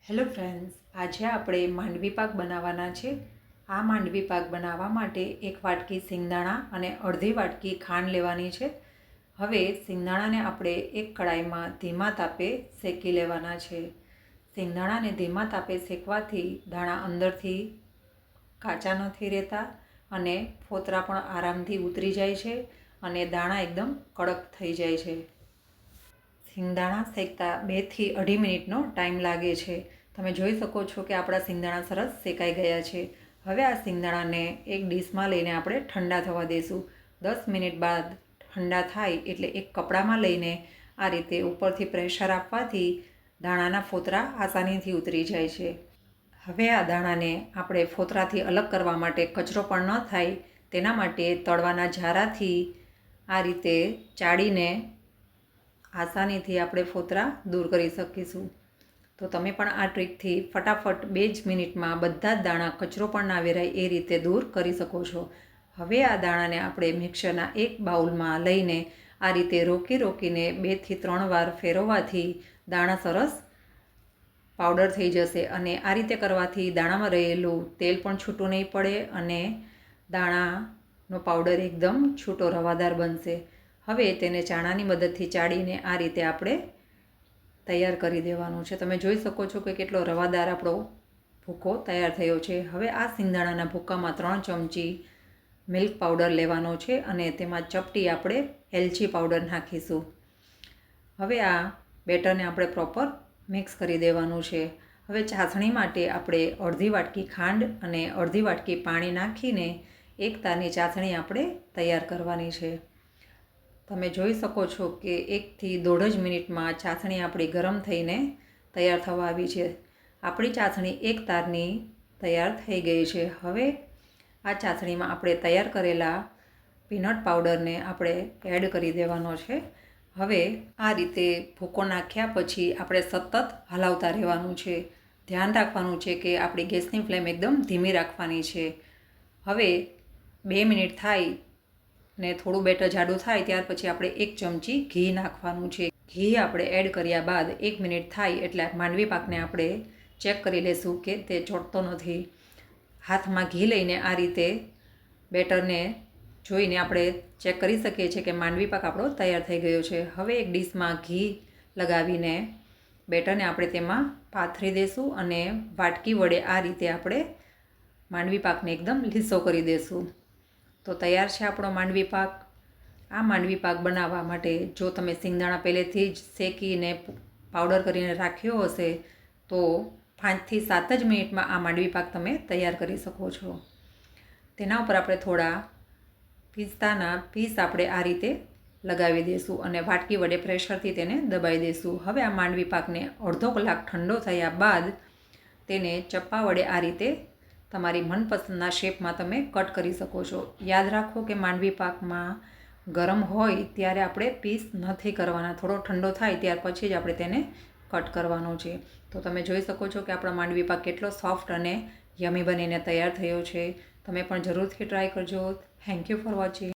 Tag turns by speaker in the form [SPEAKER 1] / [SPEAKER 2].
[SPEAKER 1] Hello friends, આજે આપણે માંડવી પાક બનાવવાના છે. આ માંડવી પાક બનાવવા માટે 1 વાટકી સિંગદાણા અને અડધી વાટકી ખાંડ લેવાની છે. હવે સિંગદાણાને આપણે એક કડાઈમાં ધીમા તાપે શેકી લેવાના છે. સિંગદાણાને ધીમા તાપે શેકવાથી દાણા અંદરથી કાચા નથી રહેતા અને ફોતરા પણ આરામથી ઉતરી જાય છે અને દાણા એકદમ કડક થઈ જાય છે. સિંગદાણા શેકતા 2 થી 2.5 મિનિટનો ટાઈમ લાગે છે. તમે જોઈ શકો છો કે આપણા સિંગદાણા સરસ શેકાઈ ગયા છે. હવે આ સિંગદાણાને એક ડીશમાં લઈને આપણે ઠંડા થવા દઈશું. 10 મિનિટ બાદ ઠંડા થાય એટલે એક કપડામાં લઈને આ રીતે ઉપરથી પ્રેશર આપવાથી દાણાના ફોતરા આસાનીથી ઉતરી જાય છે. હવે આ દાણાને આપણે ફોતરાથી અલગ કરવા માટે કચરો પણ ન થાય તેના માટે તળવાના ઝારાથી આ રીતે ચાળીને આસાનીથી આપણે ફોતરા દૂર કરી શકીશું. તો તમે પણ આ ટ્રીકથી ફટાફટ 2 જ મિનિટમાં બધા જ દાણા કચરો પણ ના વેરાય એ રીતે દૂર કરી શકો છો. હવે આ દાણાને આપણે મિક્સરના એક બાઉલમાં લઈને આ રીતે રોકીને 2 થી 3 વાર ફેરવવાથી દાણા સરસ પાવડર થઈ જશે અને આ રીતે કરવાથી દાણામાં રહેલું તેલ પણ છૂટું નહીં પડે અને દાણાનો પાવડર એકદમ છૂટો રવાદાર બનશે. હવે તેને ચાણાની મદદથી ચાળીને આ રીતે આપણે તૈયાર કરી દેવાનું છે. તમે જોઈ શકો છો કે કેટલો રવાદાર આપણો ભૂકો તૈયાર થયો છે. હવે આ સિંગદાણાના ભૂકામાં 3 ચમચી મિલ્ક પાવડર લેવાનો છે અને તેમાં ચપટી આપણે એલચી પાવડર નાખીશું. હવે આ બેટરને આપણે પ્રોપર મિક્સ કરી દેવાનું છે. હવે ચાસણી માટે આપણે અડધી વાટકી ખાંડ અને અડધી વાટકી પાણી નાખીને એક તારની ચાસણી આપણે તૈયાર કરવાની છે. તમે જોઈ શકો છો કે 1 થી 1.5 મિનિટમાં ચાસણી આપણી ગરમ થઈને તૈયાર થવા આવી છે. આપણી ચાસણી એક તારની તૈયાર થઈ ગઈ છે. હવે આ ચાસણીમાં આપણે તૈયાર કરેલા પીનટ પાવડરને આપણે એડ કરી દેવાનો છે. હવે આ રીતે ભૂકો નાખ્યા પછી આપણે સતત હલાવતા રહેવાનું છે. ધ્યાન રાખવાનું છે કે આપણી ગેસની ફ્લેમ એકદમ ધીમી રાખવાની છે. હવે 2 મિનિટ થાય ને થોડું બેટર જાડું થાય ત્યાર પછી આપણે 1 ચમચી ઘી નાખવાનું છે. ઘી આપણે એડ કર્યા બાદ 1 મિનિટ થાય એટલે માંડવી પાકને આપણે ચેક કરી લઈશું કે તે ચોંટતો નથી. હાથમાં ઘી લઈને આ રીતે બેટરને જોઈને આપણે ચેક કરી શકીએ છીએ કે માંડવી પાક આપણો તૈયાર થઈ ગયો છે. હવે એક ડીશમાં ઘી લગાવીને બેટરને આપણે તેમાં પાથરી દઈશું અને વાટકી વડે આ રીતે આપણે માંડવી પાકને એકદમ લીસો કરી દઈશું. તો તૈયાર છે આપણો માંડવી પાક. આ માંડવી પાક બનાવવા માટે જો તમે સિંગદાણા પહેલેથી જ શેકીને પાવડર કરીને રાખ્યો હશે તો 5 થી 7 જ મિનિટમાં આ માંડવી પાક તમે તૈયાર કરી શકો છો. તેના ઉપર આપણે થોડા પિસ્તાના પીસ આપણે આ રીતે લગાવી દઈશું અને વાટકી વડે પ્રેશરથી તેને દબાવી દઈશું. હવે આ માંડવી પાકને અડધો કલાક ઠંડો થયા બાદ તેને ચપ્પા વડે આ રીતે તમારી મનપસંદના શેપમાં તમે કટ કરી શકો છો. યાદ રાખો કે માંડવી પાકમાં ગરમ હોય ત્યારે આપણે પીસ નથી કરવાના. થોડો ઠંડો થાય ત્યાર પછી જ આપણે તેને કટ કરવાનો છે. તો તમે જોઈ શકો છો કે આપણો માંડવી પાક કેટલો સોફ્ટ અને યમી બનીને તૈયાર થયો છે. તમે પણ જરૂરથી ટ્રાય કરજો. Thank you for watching.